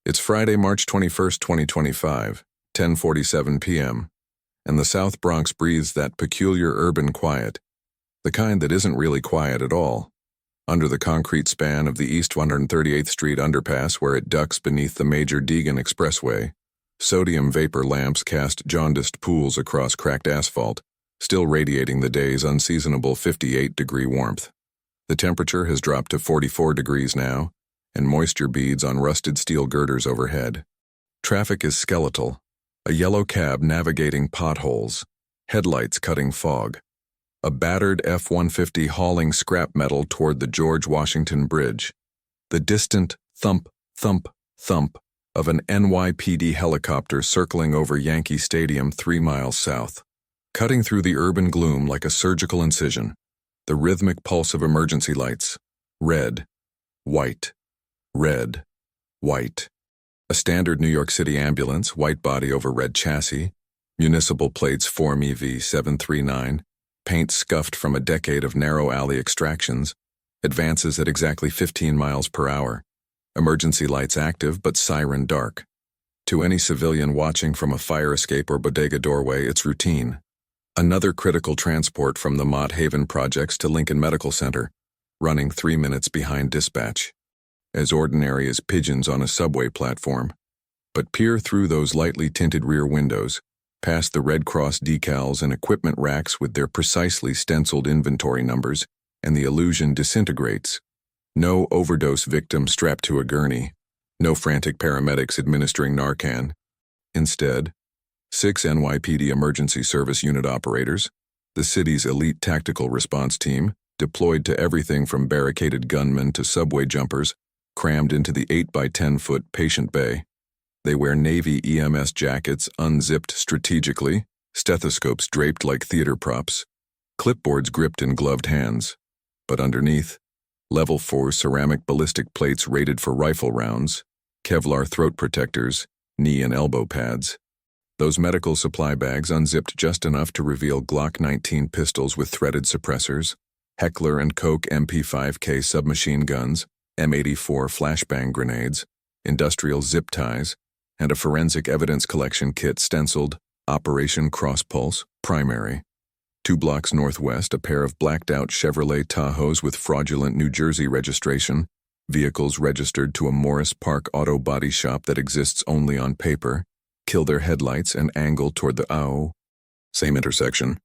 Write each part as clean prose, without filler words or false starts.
It's Friday, March 21st, 2025, 10:47 p.m., and the South Bronx breathes that peculiar urban quiet, the kind that isn't really quiet at all. Under the concrete span of the East 138th Street underpass where it ducks beneath the major Deegan Expressway, sodium vapor lamps cast jaundiced pools across cracked asphalt, still radiating the day's unseasonable 58-degree warmth. The temperature has dropped to 44 degrees now, and moisture beads on rusted steel girders overhead. Traffic is skeletal, a yellow cab navigating potholes, headlights cutting fog, a battered F-150 hauling scrap metal toward the George Washington Bridge, the distant thump, thump, thump of an NYPD helicopter circling over Yankee Stadium 3 miles south. Cutting through the urban gloom like a surgical incision, the rhythmic pulse of emergency lights, red, white, red, white. A standard New York City ambulance, white body over red chassis, municipal plates Form EV 739, paint scuffed from a decade of narrow alley extractions, advances at exactly 15 miles per hour. Emergency lights active but siren dark. To any civilian watching from a fire escape or bodega doorway, it's routine. Another critical transport from the Mott Haven projects to Lincoln Medical Center, running 3 minutes behind dispatch. As ordinary as pigeons on a subway platform. But peer through those lightly tinted rear windows, past the Red Cross decals and equipment racks with their precisely stenciled inventory numbers, and the illusion disintegrates. No overdose victim strapped to a gurney, no frantic paramedics administering Narcan. Instead, 6 NYPD Emergency Service Unit operators, the city's elite tactical response team, deployed to everything from barricaded gunmen to subway jumpers, crammed into the 8-by-10-foot patient bay. They wear Navy EMS jackets unzipped strategically, stethoscopes draped like theater props, clipboards gripped in gloved hands. But underneath, Level 4 ceramic ballistic plates rated for rifle rounds, Kevlar throat protectors, knee and elbow pads. Those medical supply bags unzipped just enough to reveal Glock 19 pistols with threaded suppressors, Heckler & Koch MP5K submachine guns, M84 flashbang grenades, industrial zip ties, and a forensic evidence collection kit stenciled Operation Cross Pulse, Primary. 2 blocks northwest, a pair of blacked-out Chevrolet Tahoes with fraudulent New Jersey registration, vehicles registered to a Morris Park auto body shop that exists only on paper, kill their headlights and angle toward the AO. Same intersection.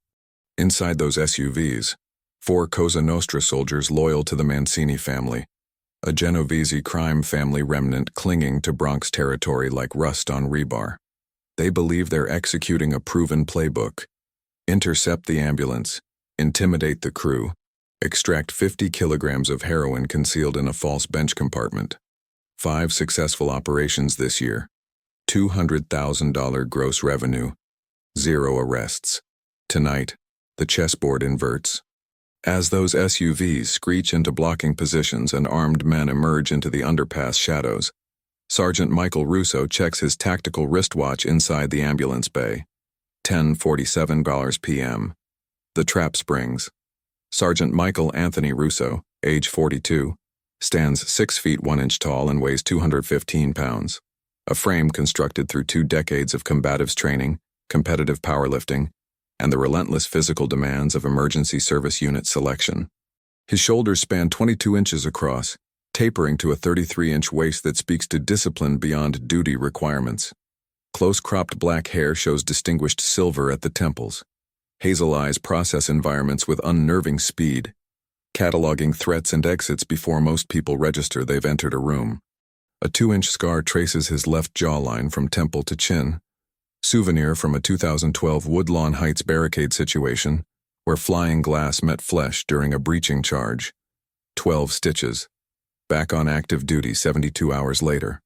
Inside those SUVs, 4 Cosa Nostra soldiers loyal to the Mancini family, a Genovese crime family remnant clinging to Bronx territory like rust on rebar. They believe they're executing a proven playbook. Intercept the ambulance, intimidate the crew, extract 50 kilograms of heroin concealed in a false bench compartment. 5 successful operations this year. $200,000 gross revenue. 0 arrests. Tonight, the chessboard inverts. As those SUVs screech into blocking positions and armed men emerge into the underpass shadows, Sergeant Michael Russo checks his tactical wristwatch inside the ambulance bay. 10:47 p.m. The trap springs. Sergeant Michael Anthony Russo, age 42, stands 6 feet 1 inch tall and weighs 215 pounds. A frame constructed through 2 decades of combatives training, competitive powerlifting, and the relentless physical demands of emergency service unit selection. His shoulders span 22 inches across, tapering to a 33-inch waist that speaks to discipline beyond duty requirements. Close-cropped black hair shows distinguished silver at the temples. Hazel eyes process environments with unnerving speed, cataloging threats and exits before most people register they've entered a room. A 2-inch scar traces his left jawline from temple to chin, souvenir from a 2012 Woodlawn Heights barricade situation where flying glass met flesh during a breaching charge. 12 stitches. Back on active duty 72 hours later.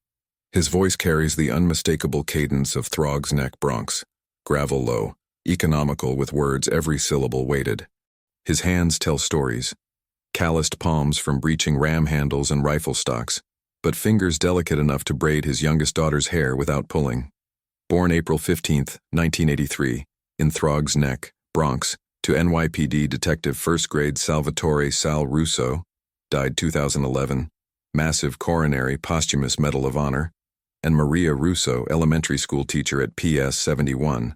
His voice carries the unmistakable cadence of Throg's Neck, Bronx, gravel low, economical with words every syllable weighted. His hands tell stories, calloused palms from breaching ram handles and rifle stocks, but fingers delicate enough to braid his youngest daughter's hair without pulling. Born April 15, 1983, in Throg's Neck, Bronx, to NYPD Detective First Grade Salvatore Sal Russo, died 2011, massive coronary posthumous Medal of Honor, and Maria Russo, elementary school teacher at PS 71.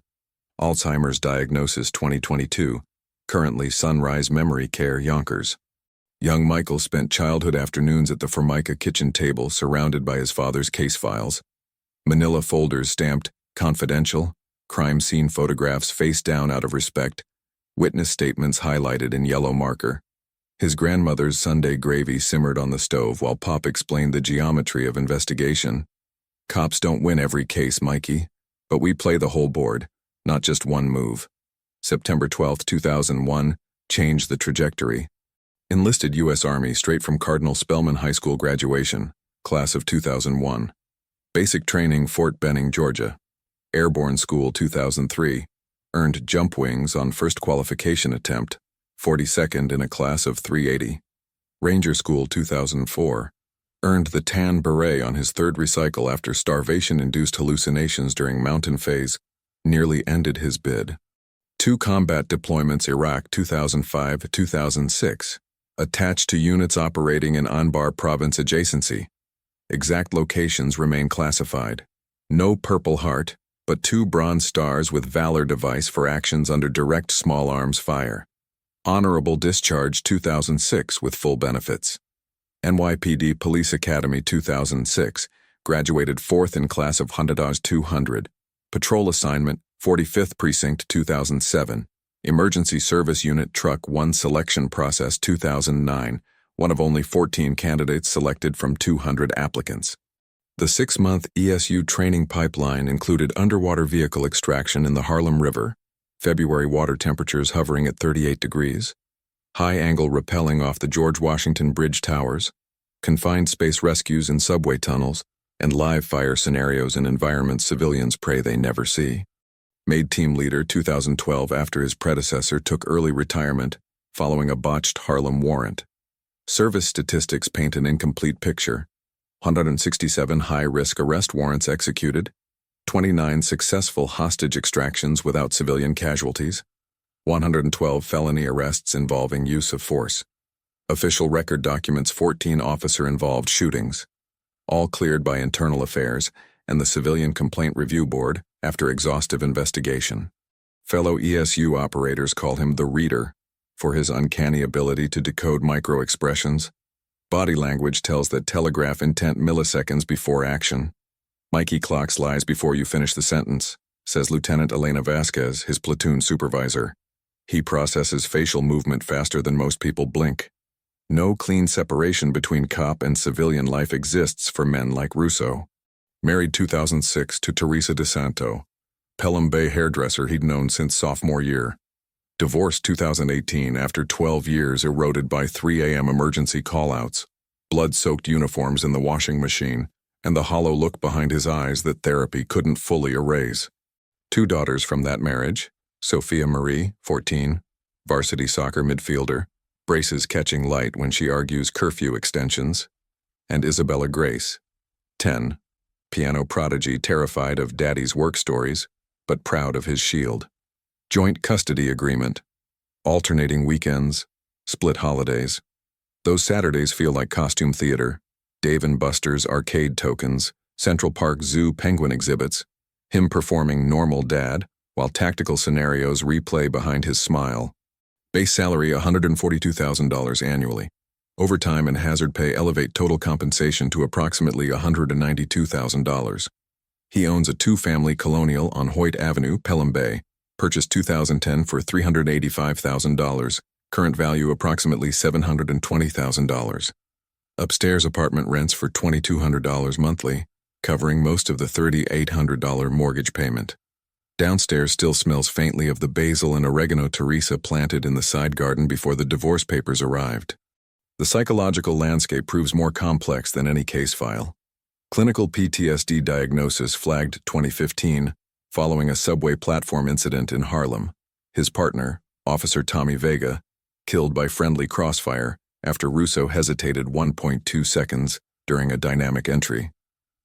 Alzheimer's diagnosis 2022, currently Sunrise Memory Care, Yonkers. Young Michael spent childhood afternoons at the Formica kitchen table surrounded by his father's case files. Manila folders stamped, confidential, crime scene photographs face down out of respect, witness statements highlighted in yellow marker. His grandmother's Sunday gravy simmered on the stove while Pop explained the geometry of investigation. Cops don't win every case, Mikey, but we play the whole board, not just one move. September 12, 2001, changed the trajectory. Enlisted U.S. Army straight from Cardinal Spellman High School graduation, class of 2001. Basic training, Fort Benning, Georgia. Airborne School 2003. Earned jump wings on first qualification attempt, 42nd in a class of 380. Ranger School 2004. Earned the tan beret on his third recycle after starvation-induced hallucinations during mountain phase, nearly ended his bid. 2 combat deployments, Iraq 2005-2006. Attached to units operating in Anbar province adjacency. Exact locations remain classified. No Purple Heart, but 2 Bronze Stars with Valor device for actions under direct small arms fire. Honorable discharge 2006 with full benefits. NYPD Police Academy 2006, graduated 4th in class of Hondadas 200. Patrol assignment, 45th Precinct 2007. Emergency Service Unit Truck 1 selection process 2009, one of only 14 candidates selected from 200 applicants. The 6-month ESU training pipeline included underwater vehicle extraction in the Harlem River, February water temperatures hovering at 38 degrees, high-angle rappelling off the George Washington Bridge towers, confined space rescues in subway tunnels, and live fire scenarios in environments civilians pray they never see. Made team leader 2012 after his predecessor took early retirement following a botched Harlem warrant. Service statistics paint an incomplete picture. 167 high-risk arrest warrants executed, 29 successful hostage extractions without civilian casualties, 112 felony arrests involving use of force. Official record documents 14 officer-involved shootings, all cleared by Internal Affairs and the Civilian Complaint Review Board after exhaustive investigation. Fellow ESU operators call him the Reader for his uncanny ability to decode micro-expressions. Body language tells that telegraph intent milliseconds before action. Mikey clocks lies before you finish the sentence, says Lieutenant Elena Vasquez, his platoon supervisor. He processes facial movement faster than most people blink. No clean separation between cop and civilian life exists for men like Russo. Married 2006 to Teresa DeSanto, Pelham Bay hairdresser he'd known since sophomore year. Divorced 2018 after 12 years eroded by 3 a.m. emergency call-outs, blood-soaked uniforms in the washing machine, and the hollow look behind his eyes that therapy couldn't fully erase. 2 daughters from that marriage, Sophia Marie, 14, varsity soccer midfielder, braces catching light when she argues curfew extensions, and Isabella Grace, 10, piano prodigy terrified of daddy's work stories, but proud of his shield. Joint custody agreement, alternating weekends, split holidays. Those Saturdays feel like costume theater, Dave & Buster's arcade tokens, Central Park Zoo penguin exhibits, him performing normal dad, while tactical scenarios replay behind his smile. Base salary $142,000 annually. Overtime and hazard pay elevate total compensation to approximately $192,000. He owns a 2-family colonial on Hoyt Avenue, Pelham Bay, purchased 2010 for $385,000, current value approximately $720,000. Upstairs apartment rents for $2,200 monthly, covering most of the $3,800 mortgage payment. Downstairs still smells faintly of the basil and oregano Teresa planted in the side garden before the divorce papers arrived. The psychological landscape proves more complex than any case file. Clinical PTSD diagnosis flagged 2015 following a subway platform incident in Harlem. His partner, Officer Tommy Vega, killed by friendly crossfire after Russo hesitated 1.2 seconds during a dynamic entry.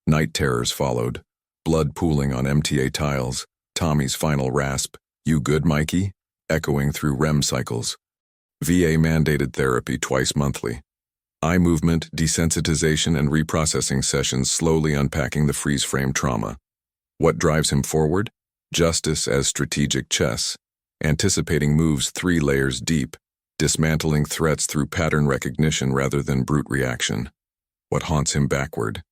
Night terrors followed, blood pooling on MTA tiles, Tommy's final rasp, "You good, Mikey?" echoing through REM cycles. VA-mandated therapy twice monthly. Eye movement, desensitization, and reprocessing sessions slowly unpacking the freeze-frame trauma. What drives him forward? Justice as strategic chess, anticipating moves 3 layers deep, dismantling threats through pattern recognition rather than brute reaction. What haunts him backward?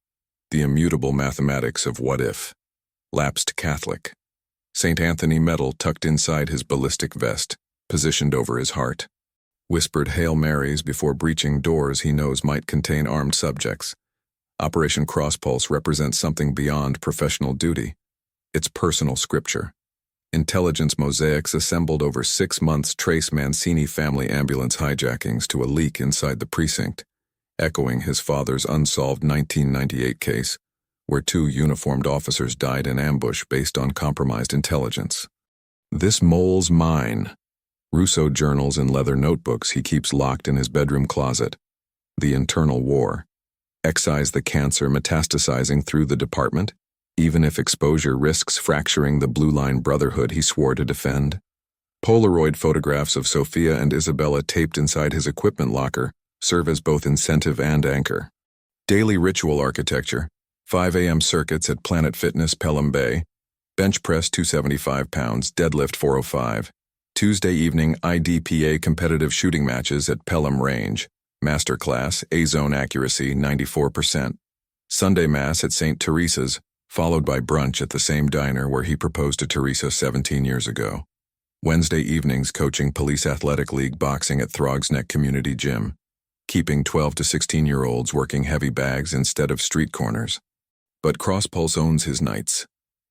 The immutable mathematics of what if. Lapsed Catholic. St. Anthony medal tucked inside his ballistic vest, positioned over his heart. Whispered Hail Marys before breaching doors he knows might contain armed subjects. Operation Crosspulse represents something beyond professional duty. It's personal scripture. Intelligence mosaics assembled over 6 months trace Mancini family ambulance hijackings to a leak inside the precinct, echoing his father's unsolved 1998 case, where 2 uniformed officers died in ambush based on compromised intelligence. This mole's mine. Russo journals and leather notebooks he keeps locked in his bedroom closet. The internal war. Excise the cancer metastasizing through the department, even if exposure risks fracturing the Blue Line Brotherhood he swore to defend. Polaroid photographs of Sophia and Isabella taped inside his equipment locker serve as both incentive and anchor. Daily ritual architecture, 5 a.m. circuits at Planet Fitness Pelham Bay, bench press 275 pounds, deadlift 405. Tuesday evening IDPA competitive shooting matches at Pelham Range, masterclass, A-zone accuracy 94%. Sunday mass at St. Teresa's, followed by brunch at the same diner where he proposed to Teresa 17 years ago. Wednesday evenings coaching Police Athletic League boxing at Throgs Neck Community Gym, keeping 12 to 16-year-olds working heavy bags instead of street corners. But Crosspulse owns his nights.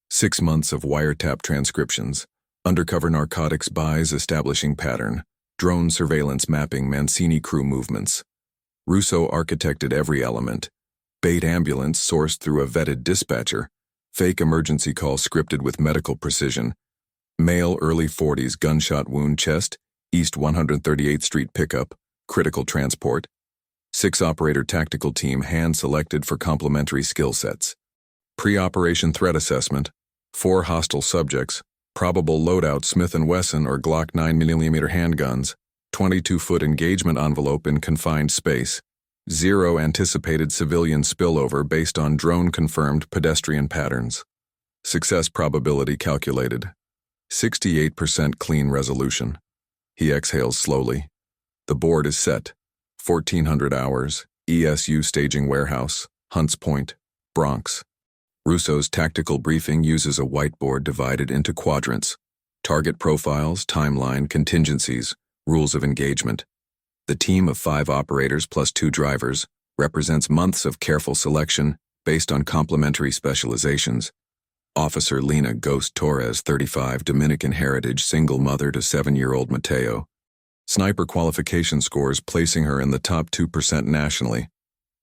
6 months of wiretap transcriptions, undercover narcotics buys establishing pattern, drone surveillance mapping Mancini crew movements. Russo architected every element. Bait ambulance sourced through a vetted dispatcher, fake emergency call scripted with medical precision, male early 40s gunshot wound chest, East 138th Street pickup, critical transport, 6-operator tactical team hand-selected for complementary skill sets. Pre-operation threat assessment, 4 hostile subjects, probable loadout Smith & Wesson or Glock 9mm handguns, 22-foot engagement envelope in confined space, 0 anticipated civilian spillover based on drone-confirmed pedestrian patterns. Success probability calculated. 68% clean resolution. He exhales slowly. The board is set. 1400 hours, ESU staging warehouse, Hunts Point, Bronx. Russo's tactical briefing uses a whiteboard divided into quadrants. Target profiles, timeline, contingencies, rules of engagement. The team of 5 operators plus 2 drivers represents months of careful selection based on complementary specializations. Officer Lena Ghost Torres, 35, Dominican heritage, single mother to 7-year-old Mateo. Sniper qualification scores placing her in the top 2% nationally.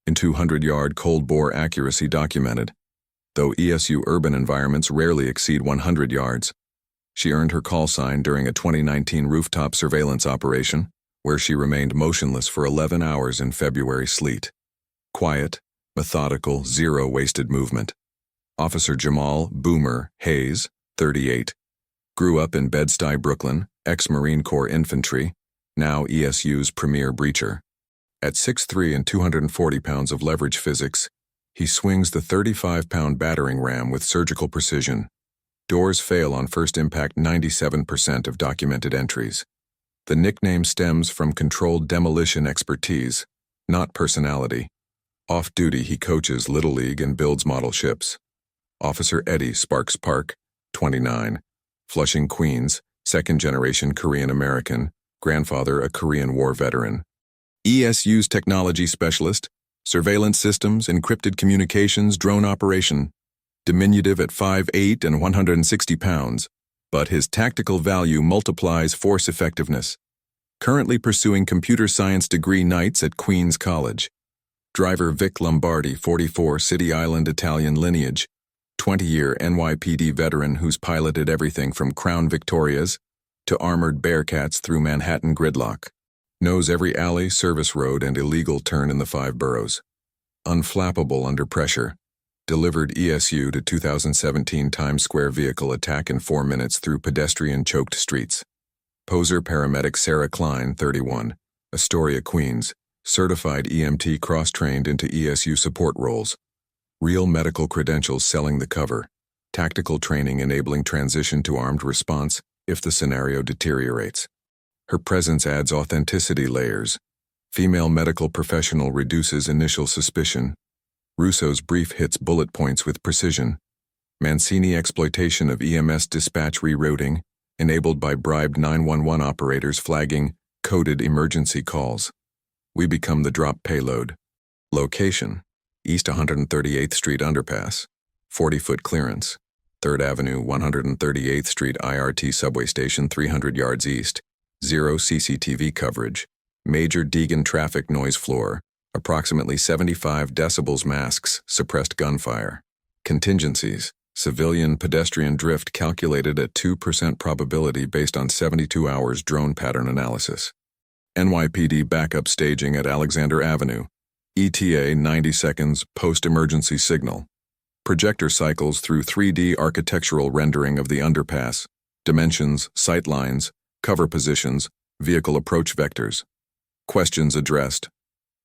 In 200-yard cold bore accuracy documented, though ESU urban environments rarely exceed 100 yards. She earned her call sign during a 2019 rooftop surveillance operation, where she remained motionless for 11 hours in February sleet. Quiet, methodical, 0 wasted movement. Officer Jamal Boomer Hayes, 38. Grew up in Bed-Stuy, Brooklyn, ex-Marine Corps infantry, now ESU's premier breacher. At 6'3" and 240 pounds of leverage physics, he swings the 35-pound battering ram with surgical precision. Doors fail on first impact 97% of documented entries. The nickname stems from controlled demolition expertise, not personality. Off-duty he coaches Little League and builds model ships. Officer Eddie Sparks Park, 29. Flushing, Queens, second-generation Korean-American, grandfather a Korean War veteran. ESU's technology specialist, surveillance systems, encrypted communications, drone operation. Diminutive at 5'8" and 160 pounds, but his tactical value multiplies force effectiveness. Currently pursuing computer science degree nights at Queens College. Driver Vic Lombardi, 44, City Island Italian lineage. 20-year NYPD veteran who's piloted everything from Crown Victorias to armored Bearcats through Manhattan gridlock. Knows every alley, service road, and illegal turn in the 5 boroughs. Unflappable under pressure. Delivered ESU to 2017 Times Square vehicle attack in 4 minutes through pedestrian-choked streets. Poser paramedic Sarah Klein, 31, Astoria, Queens, certified EMT cross-trained into ESU support roles, real medical credentials selling the cover, tactical training enabling transition to armed response if the scenario deteriorates. Her presence adds authenticity layers. Female medical professional reduces initial suspicion. Russo's brief hits bullet points with precision. Mancini exploitation of EMS dispatch rerouting, enabled by bribed 911 operators flagging coded emergency calls. We become the drop payload. Location: East 138th Street Underpass, 40-foot clearance. 3rd Avenue, 138th Street IRT subway station 300 yards east. 0 CCTV coverage. Major Deegan traffic noise floor. Approximately 75 decibels masks, suppressed gunfire. Contingencies: civilian pedestrian drift calculated at 2% probability based on 72 hours drone pattern analysis. NYPD backup staging at Alexander Avenue. ETA 90 seconds post-emergency signal. Projector cycles through 3D architectural rendering of the underpass, dimensions, sight lines, cover positions, vehicle approach vectors. Questions addressed.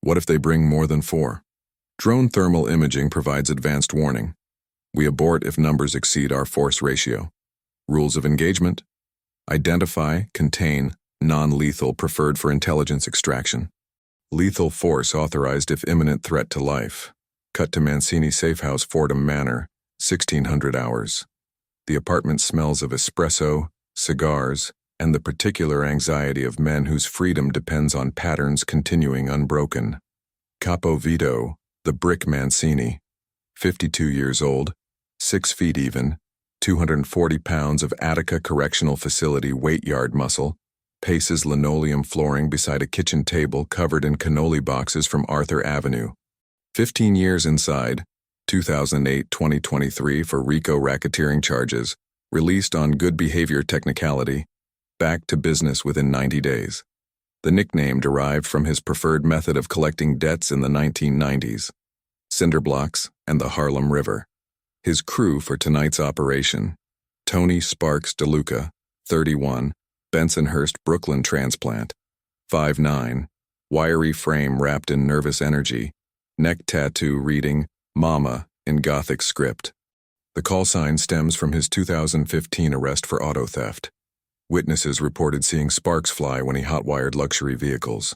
What if they bring more than 4? Drone thermal imaging provides advanced warning. We abort if numbers exceed our force ratio. Rules of engagement: identify, contain, non-lethal preferred for intelligence extraction. Lethal force authorized if imminent threat to life. Cut to Mancini Safe House, Fordham Manor, 1600 hours. The apartment smells of espresso, cigars, and the particular anxiety of men whose freedom depends on patterns continuing unbroken. Capo Vito, the Brick Mancini, 52 years old, 6 feet even, 240 pounds of Attica Correctional Facility weight yard muscle, paces linoleum flooring beside a kitchen table covered in cannoli boxes from Arthur Avenue. 15 years inside, 2008-2023 for RICO racketeering charges, released on good behavior technicality, back to business within 90 days. The nickname derived from his preferred method of collecting debts in the 1990s, cinder blocks and the Harlem River. His crew for tonight's operation: Tony Sparks DeLuca, 31, Bensonhurst, Brooklyn transplant, 5'9", wiry frame wrapped in nervous energy, neck tattoo reading Mama in Gothic script. The call sign stems from his 2015 arrest for auto theft. Witnesses reported seeing sparks fly when he hotwired luxury vehicles.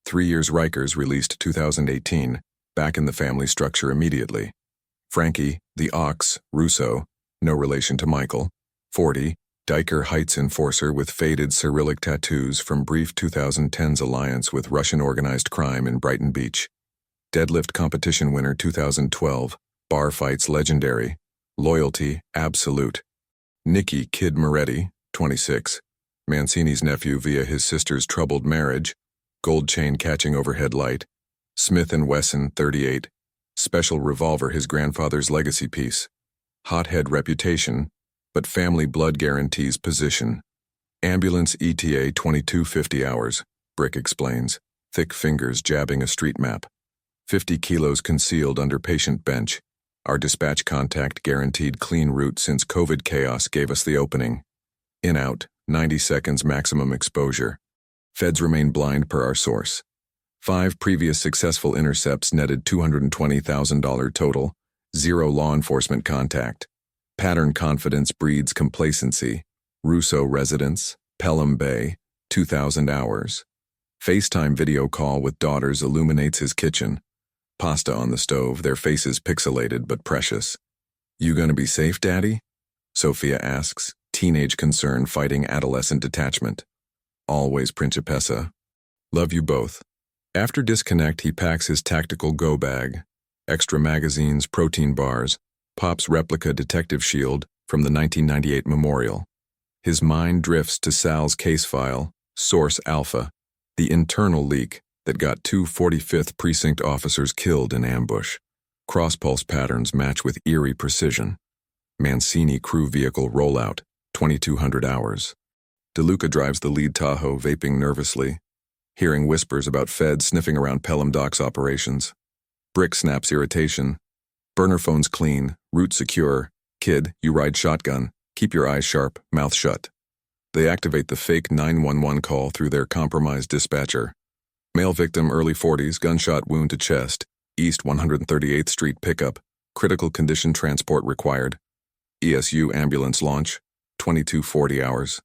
3 years Rikers released 2018, back in the family structure immediately. Frankie, the Ox, Russo, no relation to Michael, 40, Diker Heights enforcer with faded Cyrillic tattoos from brief 2010's alliance with Russian organized crime in Brighton Beach. Deadlift competition winner 2012, bar fights legendary, loyalty absolute. Nicky Kid Moretti, 26, Mancini's nephew via his sister's troubled marriage, gold chain catching overhead light. Smith & Wesson, 38, special revolver his grandfather's legacy piece. Hothead reputation, but family blood guarantees position. Ambulance ETA 2250 hours, Brick explains, thick fingers jabbing a street map. 50 kilos concealed under patient bench. Our dispatch contact guaranteed clean route since COVID chaos gave us the opening. In-out, 90 seconds maximum exposure. Feds remain blind per our source. 5 previous successful intercepts netted $220,000 total, 0 law enforcement contact. Pattern confidence breeds complacency. Russo residence, Pelham Bay, 2,000 hours. FaceTime video call with daughters illuminates his kitchen. Pasta on the stove, their faces pixelated but precious. You gonna be safe, Daddy? Sophia asks, teenage concern fighting adolescent detachment. Always Principessa. Love you both. After disconnect, he packs his tactical go bag. Extra magazines, protein bars, Pop's replica detective shield from the 1998 memorial. His mind drifts to Sal's case file, Source Alpha, the internal leak that got 2 45th Precinct officers killed in ambush. Cross-pulse patterns match with eerie precision. Mancini crew vehicle rollout, 2200 hours. DeLuca drives the lead Tahoe, vaping nervously, hearing whispers about feds sniffing around Pelham Docks operations. Brick snaps irritation. Burner phone's clean, route secure. Kid, you ride shotgun. Keep your eyes sharp, mouth shut. They activate the fake 911 call through their compromised dispatcher. Male victim, early 40s, gunshot wound to chest, East 138th Street pickup, critical condition transport required. ESU ambulance launch, 22:40 hours.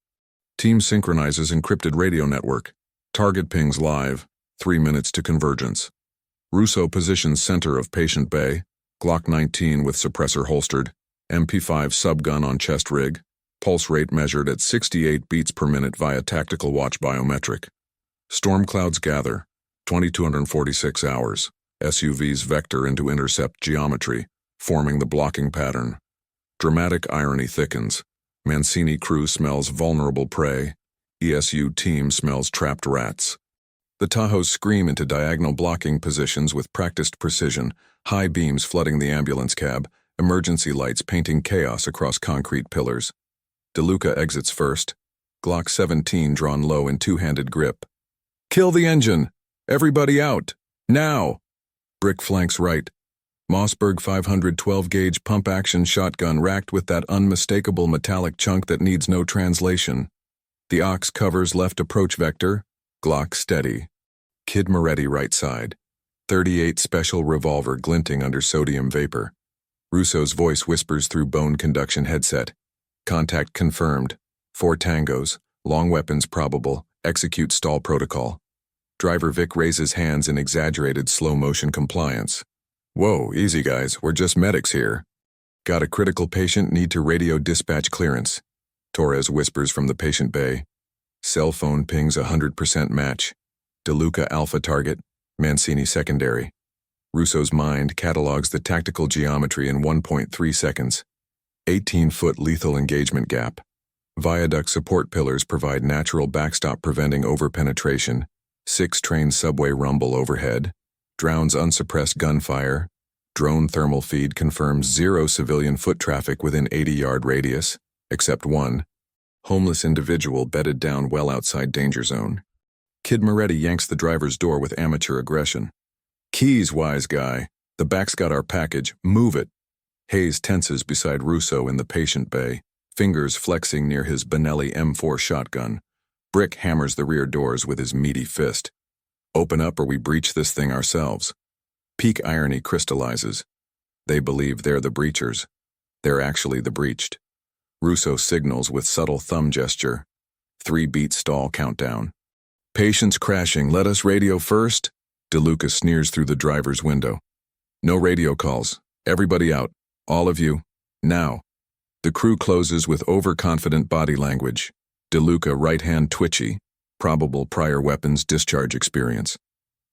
Team synchronizes encrypted radio network. Target pings live, 3 minutes to convergence. Russo positions center of patient bay, Glock 19 with suppressor holstered, MP5 subgun on chest rig, pulse rate measured at 68 beats per minute via tactical watch biometric. Storm clouds gather, 2246 hours. SUVs vector into intercept geometry, forming the blocking pattern. Dramatic irony thickens. Mancini crew smells vulnerable prey. ESU team smells trapped rats. The Tahoes scream into diagonal blocking positions with practiced precision, high beams flooding the ambulance cab, emergency lights painting chaos across concrete pillars. DeLuca exits first, Glock 17 drawn low in two-handed grip. Kill the engine! Everybody out! Now! Brick flanks right. Mossberg 512-gauge pump-action shotgun racked with that unmistakable metallic chunk that needs no translation. The ox covers left approach vector, Glock steady. Kid Moretti right side. 38 special revolver glinting under sodium vapor. Russo's voice whispers through bone conduction headset. Contact confirmed. 4 tangos, long weapons probable, execute stall protocol. Driver Vic raises hands in exaggerated slow-motion compliance. Whoa, easy guys, we're just medics here. Got a critical patient, need to radio dispatch clearance. Torres whispers from the patient bay. Cell phone pings 100% match. DeLuca alpha target, Mancini secondary. Russo's mind catalogs the tactical geometry in 1.3 seconds. 18-foot lethal engagement gap. Viaduct support pillars provide natural backstop preventing overpenetration. 6 train subway rumble overhead. Drowns unsuppressed gunfire. Drone thermal feed confirms 0 civilian foot traffic within 80-yard radius, except 1. Homeless individual bedded down well outside danger zone. Kid Moretti yanks the driver's door with amateur aggression. Keys, wise guy. The back's got our package. Move it. Hayes tenses beside Russo in the patient bay, fingers flexing near his Benelli M4 shotgun. Brick hammers the rear doors with his meaty fist. Open up or we breach this thing ourselves. Peak irony crystallizes. They believe they're the breachers. They're actually the breached. Russo signals with subtle thumb gesture. 3-beat stall countdown. Patients crashing, let us radio first? DeLuca sneers through the driver's window. No radio calls. Everybody out. All of you. Now. The crew closes with overconfident body language. DeLuca right hand twitchy. Probable prior weapons discharge experience.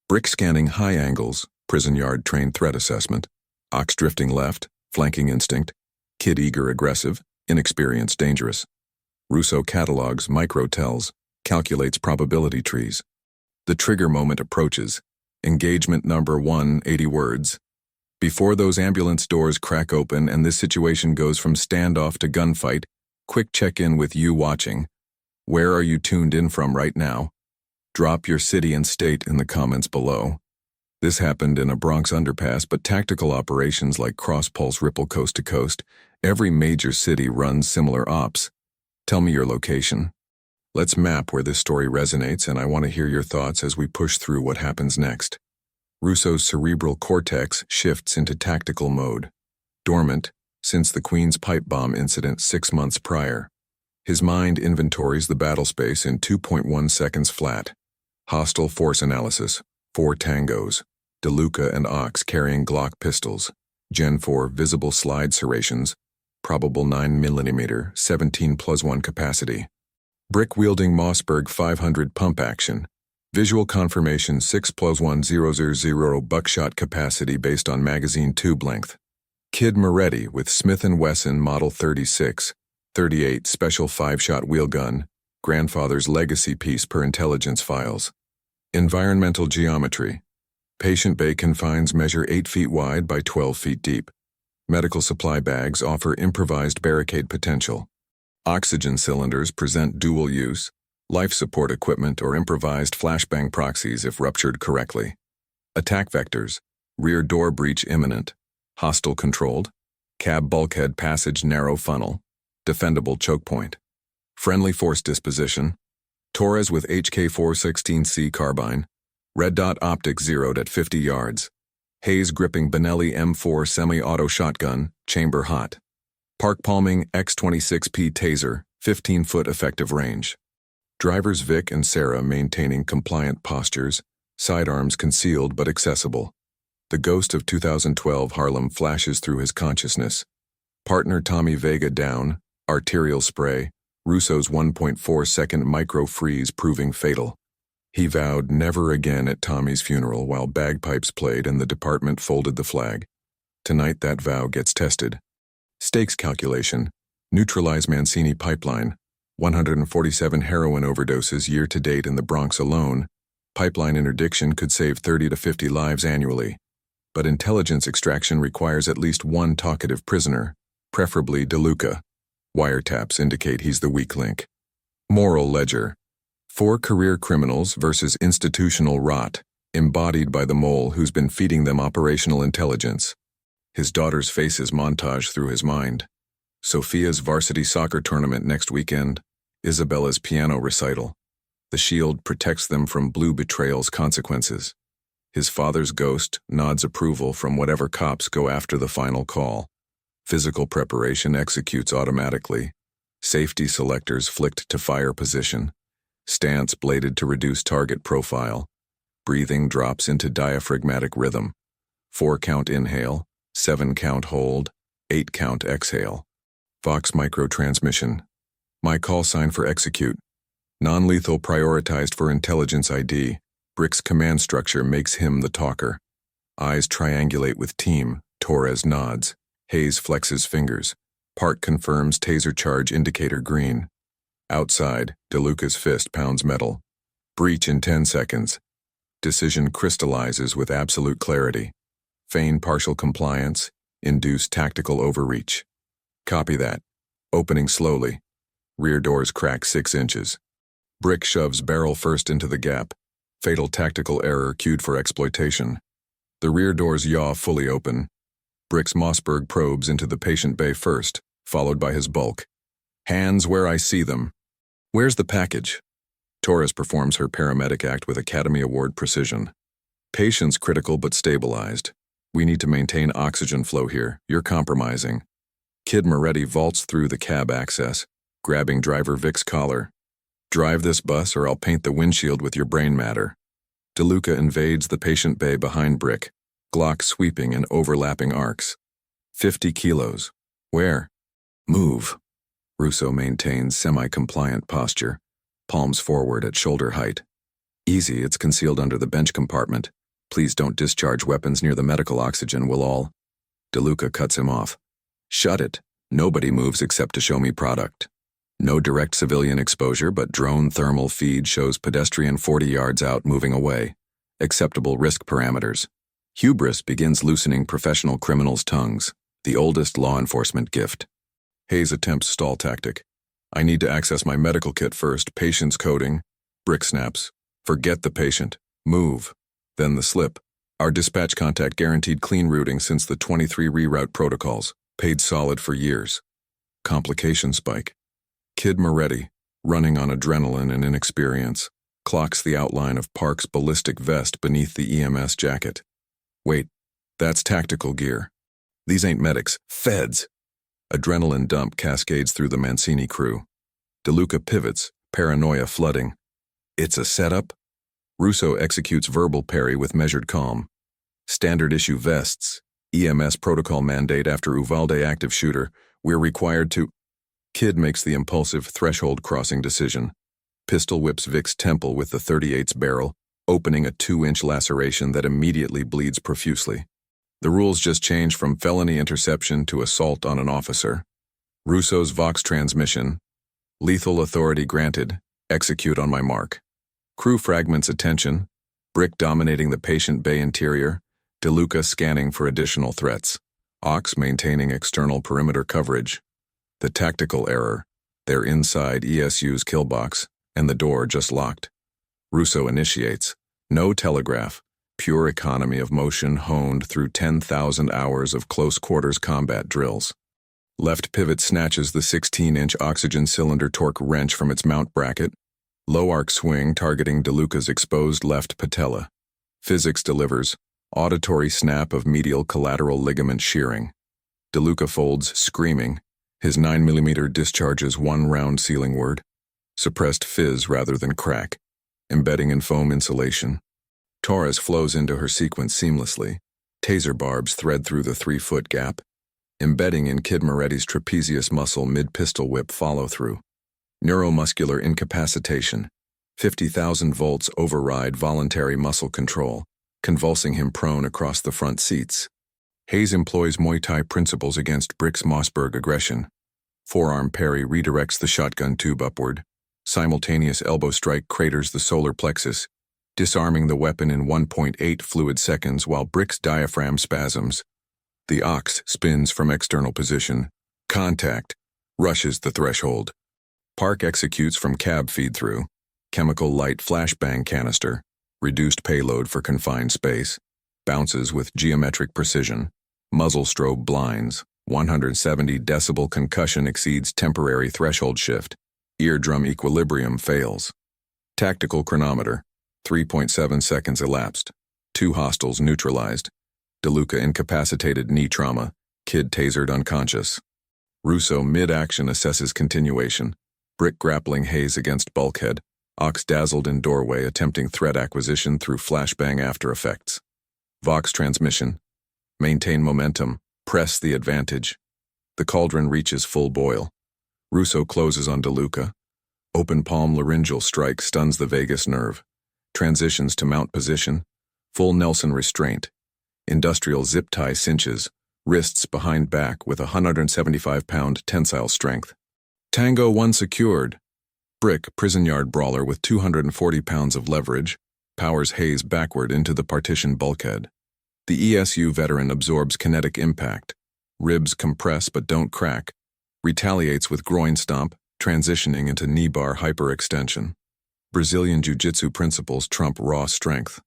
Brick scanning high angles. Prison yard train threat assessment. Ox drifting left. Flanking instinct. Kid eager aggressive. Inexperienced dangerous. Russo catalogs micro tells. Calculates probability trees. The trigger moment approaches. Engagement number 1, 80 words. Before those ambulance doors crack open and this situation goes from standoff to gunfight, quick check-in with you watching. Where are you tuned in from right now? Drop your city and state in the comments below. This happened in a Bronx underpass, but tactical operations like cross-pulse ripple coast to coast, every major city runs similar ops. Tell me your location. Let's map where this story resonates, and I want to hear your thoughts as we push through what happens next. Russo's cerebral cortex shifts into tactical mode. Dormant, since the Queen's pipe bomb incident 6 months prior. His mind inventories the battle space in 2.1 seconds flat. Hostile force analysis, 4 tangos. DeLuca and Ox carrying Glock pistols. Gen 4 visible slide serrations. Probable 9mm, 17+1 capacity. Brick-wielding Mossberg 500 pump action. Visual confirmation 6+1,000 buckshot capacity based on magazine tube length. Kid Moretti with Smith & Wesson Model 36, 38 special 5-shot wheel gun, grandfather's legacy piece per intelligence files. Environmental geometry. Patient bay confines measure 8 feet wide by 12 feet deep. Medical supply bags offer improvised barricade potential. Oxygen cylinders present dual use, life support equipment or improvised flashbang proxies if ruptured correctly. Attack vectors, rear door breach imminent, hostile controlled, cab bulkhead passage narrow funnel, defendable choke point. Friendly force disposition, Torres with HK-416C carbine, Red dot optic zeroed at 50 yards. Hayes gripping Benelli M4 semi-auto shotgun, chamber hot. Park palming X26P taser, 15-foot effective range. Drivers Vic and Sarah maintaining compliant postures, sidearms concealed but accessible. The ghost of 2012 Harlem flashes through his consciousness. Partner Tommy Vega down, arterial spray, Russo's 1.4-second micro-freeze proving fatal. He vowed never again at Tommy's funeral while bagpipes played and the department folded the flag. Tonight that vow gets tested. Stakes calculation, neutralize Mancini pipeline, 147 heroin overdoses year-to-date in the Bronx alone. Pipeline interdiction could save 30 to 50 lives annually. But intelligence extraction requires at least one talkative prisoner, preferably DeLuca. Wiretaps indicate he's the weak link. Moral ledger. 4 career criminals versus institutional rot, embodied by the mole who's been feeding them operational intelligence. His daughter's faces montage through his mind. Sophia's varsity soccer tournament next weekend. Isabella's piano recital. The shield protects them from blue betrayal's consequences. His father's ghost nods approval from whatever cops go after the final call. Physical preparation executes automatically. Safety selectors flicked to fire position. Stance bladed to reduce target profile. Breathing drops into diaphragmatic rhythm. 4-count inhale, 7-count hold, 8-count exhale. Vox microtransmission. My call sign for execute. Non-lethal prioritized for intelligence ID. Brick's command structure makes him the talker. Eyes triangulate with team. Torres nods. Hayes flexes fingers. Park confirms taser charge indicator green. Outside, DeLuca's fist pounds metal. Breach in 10 seconds. Decision crystallizes with absolute clarity. Feign partial compliance. Induce tactical overreach. Copy that. Opening slowly. Rear doors crack 6 inches. Brick shoves barrel first into the gap. Fatal tactical error cued for exploitation. The rear doors yaw fully open. Brick's Mossberg probes into the patient bay first, followed by his bulk. Hands where I see them. Where's the package? Torres performs her paramedic act with Academy Award precision. Patient's critical but stabilized. We need to maintain oxygen flow here. You're compromising. Kid Moretti vaults through the cab access, grabbing driver Vic's collar. Drive this bus or I'll paint the windshield with your brain matter. DeLuca invades the patient bay behind Brick, Glock sweeping in overlapping arcs. 50 kilos. Where? Move. Russo maintains semi-compliant posture, palms forward at shoulder height. Easy, it's concealed under the bench compartment. Please don't discharge weapons near the medical oxygen, we'll all. DeLuca cuts him off. Shut it. Nobody moves except to show me product. No direct civilian exposure, but drone thermal feed shows pedestrian 40 yards out moving away. Acceptable risk parameters. Hubris begins loosening professional criminals' tongues, the oldest law enforcement gift. Hayes attempts stall tactic. I need to access my medical kit first, patient's coding. Brick snaps. Forget the patient. Move. Then the slip. Our dispatch contact guaranteed clean routing since the 23 reroute protocols. Paid solid for years. Complication spike. Kid Moretti, running on adrenaline and inexperience, clocks the outline of Park's ballistic vest beneath the EMS jacket. Wait, that's tactical gear. These ain't medics, feds. Adrenaline dump cascades through the Mancini crew. DeLuca pivots, paranoia flooding. It's a setup? Russo executes verbal parry with measured calm. Standard issue vests. EMS protocol mandate after Uvalde active shooter. We're required to... Kid makes the impulsive threshold crossing decision. Pistol whips Vic's temple with the .38's barrel, opening a 2-inch laceration that immediately bleeds profusely. The rules just changed from felony interception to assault on an officer. Russo's Vox transmission. Lethal authority granted. Execute on my mark. Crew fragments attention. Brick dominating the patient bay interior. DeLuca scanning for additional threats. Ox maintaining external perimeter coverage. The tactical error. They're inside ESU's kill box, and the door just locked. Russo initiates. No telegraph. Pure economy of motion honed through 10,000 hours of close-quarters combat drills. Left pivot snatches the 16-inch oxygen cylinder torque wrench from its mount bracket. Low arc swing targeting DeLuca's exposed left patella. Physics delivers. Auditory snap of medial collateral ligament shearing. DeLuca folds, screaming. His 9mm discharges one round ceiling word. Suppressed fizz rather than crack. Embedding in foam insulation. Torres flows into her sequence seamlessly. Taser barbs thread through the 3-foot gap. Embedding in Kid Moretti's trapezius muscle mid-pistol whip follow-through. Neuromuscular incapacitation. 50,000 volts override voluntary muscle control, convulsing him prone across the front seats. Hayes employs Muay Thai principles against Brick's Mossberg aggression. Forearm parry redirects the shotgun tube upward. Simultaneous elbow strike craters the solar plexus, disarming the weapon in 1.8 fluid seconds while Brick's diaphragm spasms. The ox spins from external position. Contact. Rushes the threshold. Park executes from cab feed-through. Chemical light flashbang canister. Reduced payload for confined space. Bounces with geometric precision. Muzzle strobe blinds. 170 decibel concussion exceeds temporary threshold shift. Eardrum equilibrium fails. Tactical chronometer. 3.7 seconds elapsed. 2 hostiles neutralized. DeLuca incapacitated knee trauma. Kid tasered unconscious. Russo mid-action assesses continuation. Brick grappling Hayes against bulkhead. Ox dazzled in doorway attempting threat acquisition through flashbang after effects. Vox transmission. Maintain momentum. Press the advantage. The cauldron reaches full boil. Russo closes on DeLuca. Open palm laryngeal strike stuns the vagus nerve. Transitions to mount position. Full Nelson restraint. Industrial zip tie cinches. Wrists behind back with a 175-pound tensile strength. Tango 1 secured. Brick, prison yard brawler with 240 pounds of leverage, powers Hayes backward into the partition bulkhead. The ESU veteran absorbs kinetic impact. Ribs compress but don't crack. Retaliates with groin stomp, transitioning into knee bar hyperextension. Brazilian jiu-jitsu principles trump raw strength.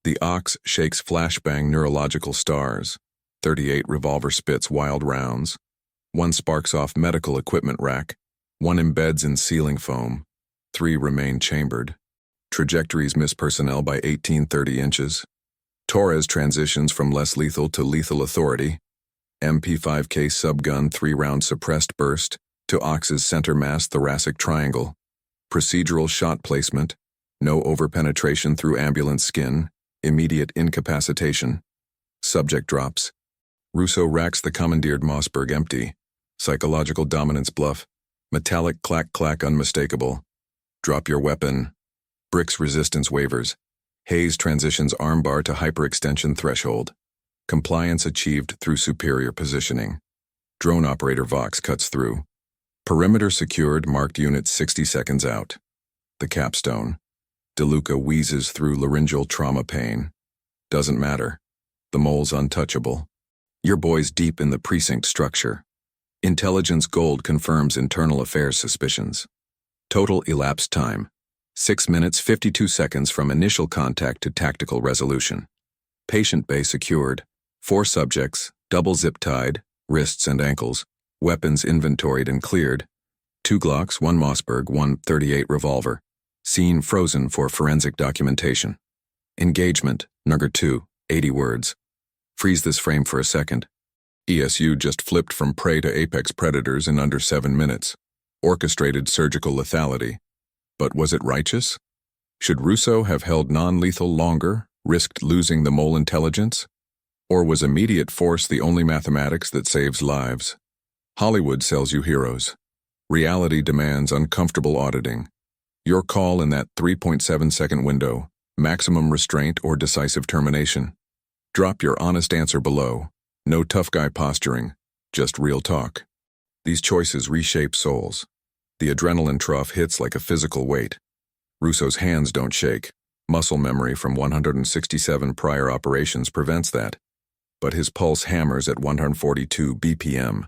The ox shakes flashbang neurological stars. 38 revolver spits wild rounds. 1 sparks off medical equipment rack. 1 embeds in ceiling foam. 3 remain chambered. Trajectories miss personnel by 18-30 inches. Torres transitions from less lethal to lethal authority. MP5K subgun 3-round suppressed burst to Ox's center mass thoracic triangle. Procedural shot placement. No overpenetration through ambulance skin. Immediate incapacitation. Subject drops. Russo racks the commandeered Mossberg empty. Psychological dominance bluff. Metallic clack-clack unmistakable. Drop your weapon. Brick's resistance wavers. Hayes transitions armbar to hyperextension threshold. Compliance achieved through superior positioning. Drone operator Vox cuts through. Perimeter secured, marked unit 60 seconds out. The capstone. DeLuca wheezes through laryngeal trauma pain. Doesn't matter. The mole's untouchable. Your boy's deep in the precinct structure. Intelligence Gold confirms internal affairs suspicions. Total elapsed time. 6 minutes 52 seconds from initial contact to tactical resolution. Patient bay secured. 4 subjects, double zip-tied, wrists and ankles. Weapons inventoried and cleared. 2 Glocks, 1 Mossberg, 1 .38 revolver. Scene frozen for forensic documentation. Engagement, Number 2, 80 words. Freeze this frame for a second. ESU just flipped from prey to apex predators in under 7 minutes. Orchestrated surgical lethality. But was it righteous? Should Russo have held non-lethal longer, risked losing the mole intelligence? Or was immediate force the only mathematics that saves lives? Hollywood sells you heroes. Reality demands uncomfortable auditing. Your call in that 3.7-second window, maximum restraint or decisive termination. Drop your honest answer below. No tough guy posturing, just real talk. These choices reshape souls. The adrenaline trough hits like a physical weight. Russo's hands don't shake. Muscle memory from 167 prior operations prevents that. But his pulse hammers at 142 BPM,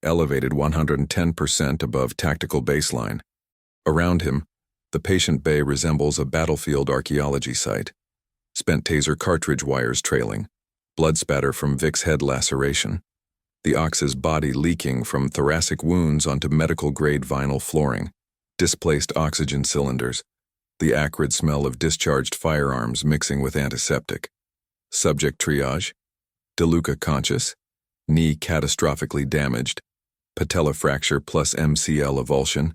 elevated 110% above tactical baseline. Around him, the patient bay resembles a battlefield archaeology site. Spent taser cartridge wires trailing, blood spatter from Vic's head laceration. The ox's body leaking from thoracic wounds onto medical-grade vinyl flooring, displaced oxygen cylinders, the acrid smell of discharged firearms mixing with antiseptic. Subject triage. DeLuca conscious, knee catastrophically damaged, patella fracture plus MCL avulsion,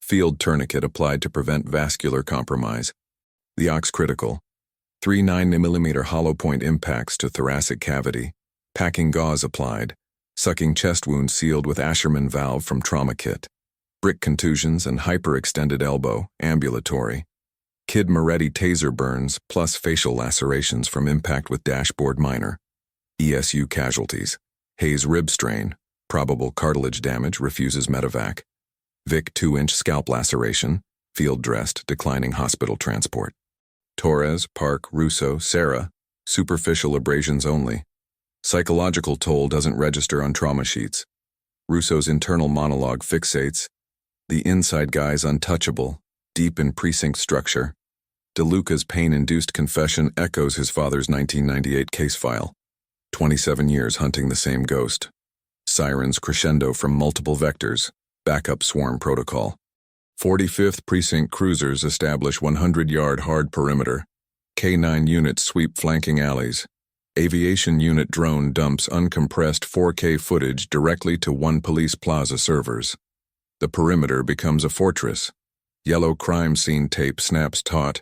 field tourniquet applied to prevent vascular compromise. The ox critical. 3 9mm hollow point impacts to thoracic cavity, packing gauze applied, sucking chest wound sealed with Asherman valve from trauma kit. Brick contusions and hyperextended elbow, ambulatory. Kid Moretti taser burns plus facial lacerations from impact with dashboard minor. ESU casualties. Hayes rib strain, probable cartilage damage, refuses medevac. Vic 2-inch scalp laceration, field dressed, declining hospital transport. Torres, Park, Russo, Sarah, superficial abrasions only. Psychological toll doesn't register on trauma sheets. Russo's internal monologue fixates. The inside guy's untouchable, deep in precinct structure. DeLuca's pain-induced confession echoes his father's 1998 case file. 27 years hunting the same ghost. Sirens crescendo from multiple vectors. Backup swarm protocol. 45th Precinct cruisers establish 100-yard hard perimeter. K9 units sweep flanking alleys. Aviation unit drone dumps uncompressed 4K footage directly to one police plaza servers. The perimeter becomes a fortress. Yellow crime scene tape snaps taut.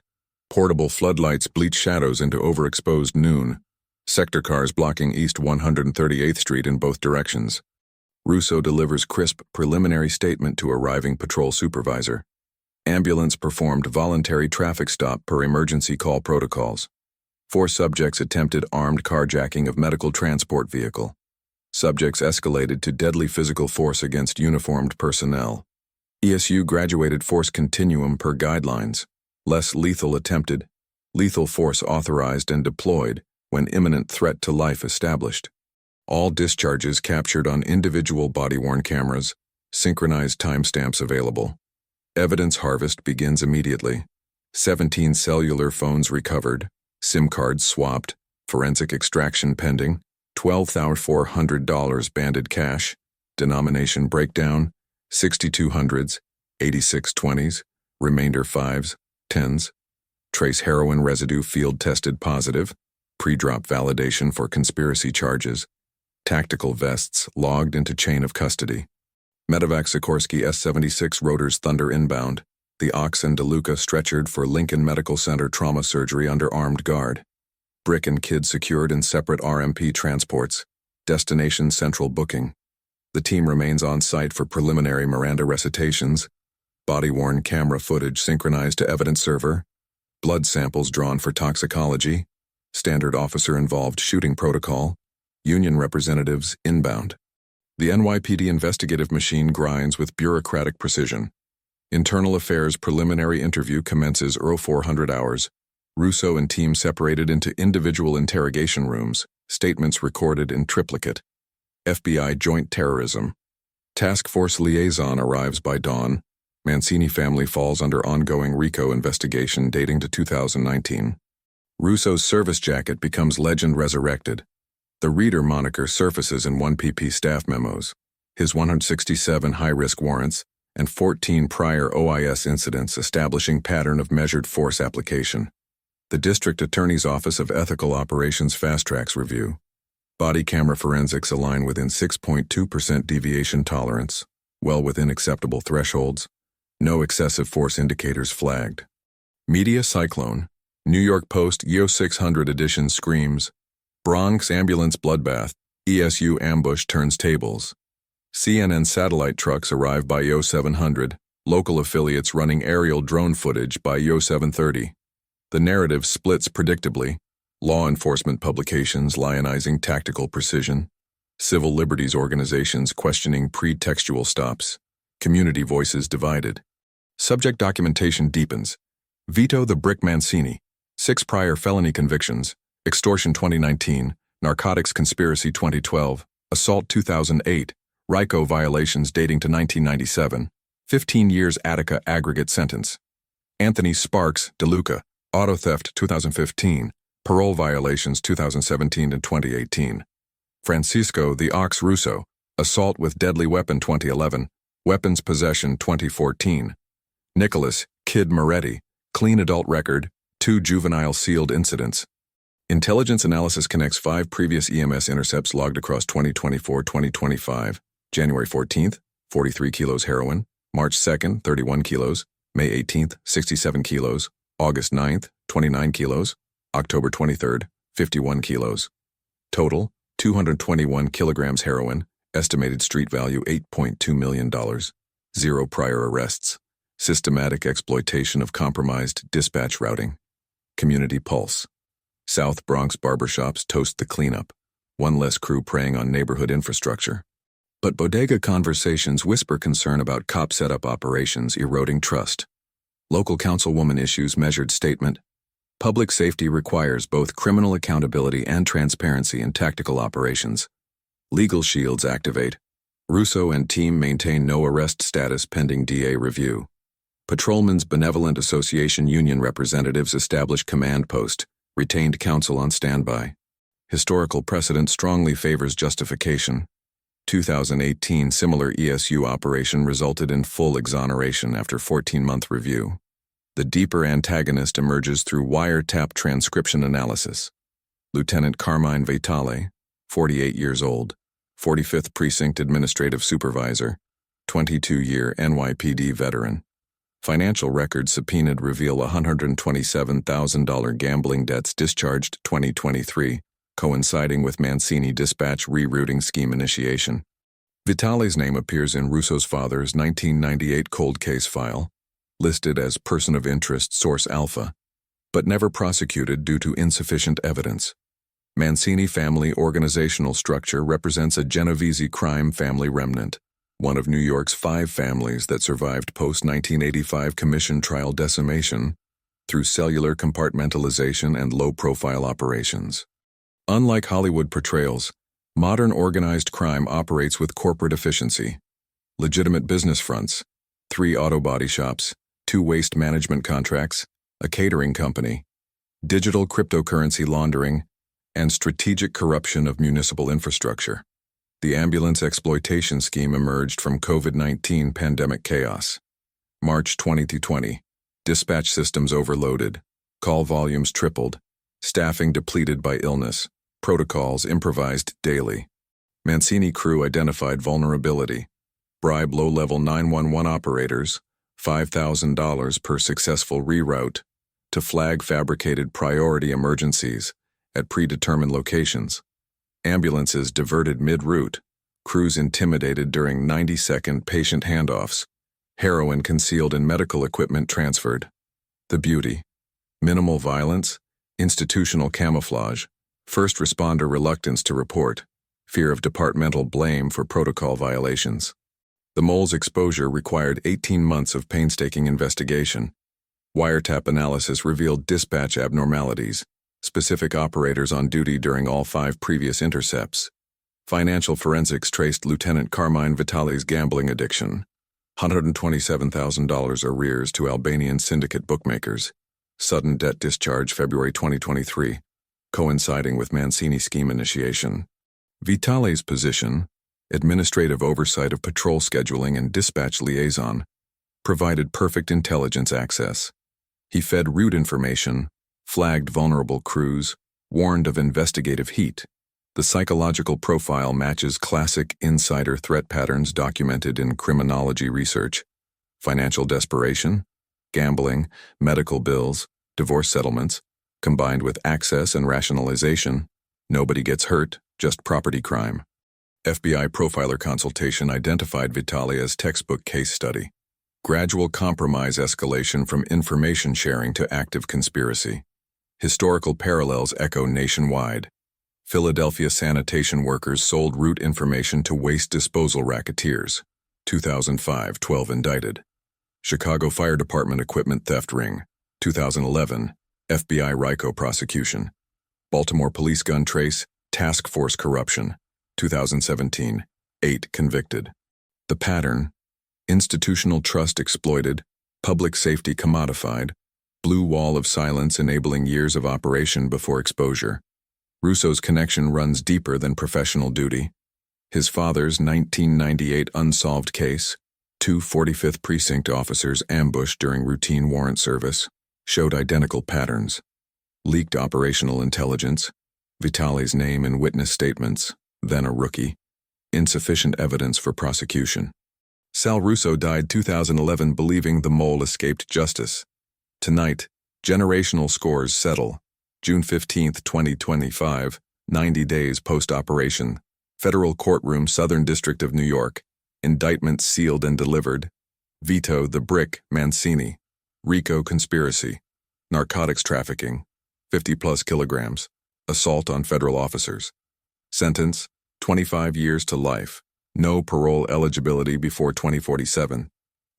Portable floodlights bleach shadows into overexposed noon. Sector cars blocking East 138th Street in both directions. Russo delivers crisp preliminary statement to arriving patrol supervisor. Ambulance performed voluntary traffic stop per emergency call protocols. 4 subjects attempted armed carjacking of medical transport vehicle. Subjects escalated to deadly physical force against uniformed personnel. ESU graduated force continuum per guidelines. Less lethal attempted. Lethal force authorized and deployed when imminent threat to life established. All discharges captured on individual body-worn cameras. Synchronized timestamps available. Evidence harvest begins immediately. 17 cellular phones recovered. SIM cards swapped. Forensic extraction pending. $12,400 banded cash. Denomination breakdown. 6200s, 8620s, remainder 5s, 10s. Trace heroin residue field tested positive. Pre-drop validation for conspiracy charges. Tactical vests logged into chain of custody. Medevac Sikorsky S-76 rotors thunder inbound. The Ox and DeLuca stretchered for Lincoln Medical Center trauma surgery under armed guard. Brick and Kid secured in separate RMP transports. Destination central booking. The team remains on site for preliminary Miranda recitations. Body-worn camera footage synchronized to evidence server. Blood samples drawn for toxicology. Standard officer-involved shooting protocol. Union representatives inbound. The NYPD investigative machine grinds with bureaucratic precision. Internal Affairs preliminary interview commences 0400 hours. Russo and team separated into individual interrogation rooms. Statements recorded in triplicate. FBI joint terrorism. Task Force liaison arrives by dawn. Mancini family falls under ongoing RICO investigation dating to 2019. Russo's service jacket becomes legend resurrected. The Reader moniker surfaces in 1PP staff memos. His 167 high-risk warrants and 14 prior OIS incidents establishing pattern of measured force application. The District Attorney's Office of Ethical Operations fast-tracks review. Body camera forensics align within 6.2% deviation tolerance, well within acceptable thresholds. No excessive force indicators flagged. Media cyclone. New York Post Yo 600 edition screams. Bronx ambulance bloodbath. ESU ambush turns tables. CNN satellite trucks arrive by Yo 700. Local affiliates running aerial drone footage by Yo 730. The narrative splits predictably. Law enforcement publications lionizing tactical precision. Civil liberties organizations questioning pretextual stops. Community voices divided. Subject documentation deepens. Vito the Brick Mancini. 6 prior felony convictions. Extortion 2019. Narcotics conspiracy 2012. Assault 2008. RICO violations dating to 1997. 15 years Attica aggregate sentence. Anthony Sparks, DeLuca. Auto theft 2015. Parole violations 2017 and 2018. Francisco the Ox Russo. Assault with deadly weapon 2011. Weapons possession 2014. Nicholas Kid Moretti. Clean adult record, 2 juvenile sealed incidents. Intelligence analysis connects 5 previous EMS intercepts logged across 2024-2025. January 14th, 43 kilos heroin. March 2nd, 31 kilos. May 18th, 67 kilos. August 9th, 29 kilos. October 23rd, 51 kilos. Total, 221 kilograms heroin. Estimated street value $8.2 million. 0 prior arrests. Systematic exploitation of compromised dispatch routing. Community pulse. South Bronx barbershops toast the cleanup. One less crew preying on neighborhood infrastructure. But bodega conversations whisper concern about cop setup operations eroding trust. Local councilwoman issues measured statement. Public safety requires both criminal accountability and transparency in tactical operations. Legal shields activate. Russo and team maintain no arrest status pending DA review. Patrolmen's Benevolent Association union representatives establish command post. Retained counsel on standby. Historical precedent strongly favors justification. 2018 similar ESU operation resulted in full exoneration after 14-month review. The deeper antagonist emerges through wiretap transcription analysis. Lieutenant Carmine Vitale, 48 years old, 45th Precinct Administrative Supervisor, 22-year NYPD veteran. Financial records subpoenaed reveal $127,000 gambling debts discharged 2023, coinciding with Mancini dispatch rerouting scheme initiation. Vitale's name appears in Russo's father's 1998 cold case file, listed as person of interest source alpha, but never prosecuted due to insufficient evidence. Mancini family organizational structure represents a Genovese crime family remnant, one of New York's 5 families that survived post-1985 commission trial decimation through cellular compartmentalization and low-profile operations. Unlike Hollywood portrayals, modern organized crime operates with corporate efficiency. Legitimate business fronts, 3 auto body shops, 2 waste management contracts, a catering company, digital cryptocurrency laundering, and strategic corruption of municipal infrastructure. The ambulance exploitation scheme emerged from COVID-19 pandemic chaos. March 2020. Dispatch systems overloaded. Call volumes tripled. Staffing depleted by illness. Protocols improvised daily. Mancini crew identified vulnerability. Bribe low-level 911 operators, $5,000 per successful reroute, to flag fabricated priority emergencies at predetermined locations. Ambulances diverted mid-route, crews intimidated during 90-second patient handoffs, heroin concealed in medical equipment transferred. The beauty: minimal violence, institutional camouflage, first responder reluctance to report, fear of departmental blame for protocol violations. The mole's exposure required 18 months of painstaking investigation. Wiretap analysis revealed dispatch abnormalities, specific operators on duty during all 5 previous intercepts. Financial forensics traced Lieutenant Carmine Vitale's gambling addiction, $127,000 arrears to Albanian syndicate bookmakers, sudden debt discharge February 2023, coinciding with Mancini scheme initiation. Vitale's position, administrative oversight of patrol scheduling and dispatch liaison, provided perfect intelligence access. He fed route information, flagged vulnerable crews, warned of investigative heat. The psychological profile matches classic insider threat patterns documented in criminology research. Financial desperation, gambling, medical bills, divorce settlements, combined with access and rationalization. Nobody gets hurt, just property crime. FBI profiler consultation identified Vitale as textbook case study. Gradual compromise escalation from information sharing to active conspiracy. Historical parallels echo nationwide. Philadelphia sanitation workers sold route information to waste disposal racketeers. 2005, 12 indicted. Chicago Fire Department equipment theft ring. 2011, FBI RICO prosecution. Baltimore police gun trace, task force corruption. 2017, 8 convicted. The pattern: institutional trust exploited, public safety commodified, blue wall of silence enabling years of operation before exposure. Russo's connection runs deeper than professional duty. His father's 1998 unsolved case, 2 45th Precinct officers ambushed during routine warrant service. showed identical patterns. Leaked operational intelligence, Vitale's name in witness statements, then a rookie. Insufficient evidence for prosecution. Sal Russo died 2011 believing the mole escaped justice. Tonight, generational scores settle. June 15, 2025, 90 days post-operation. Federal Courtroom, Southern District of New York. Indictment sealed and delivered. Vito the Brick Mancini. RICO conspiracy. Narcotics trafficking. 50-plus kilograms. Assault on federal officers. Sentence, 25 years to life. No parole eligibility before 2047.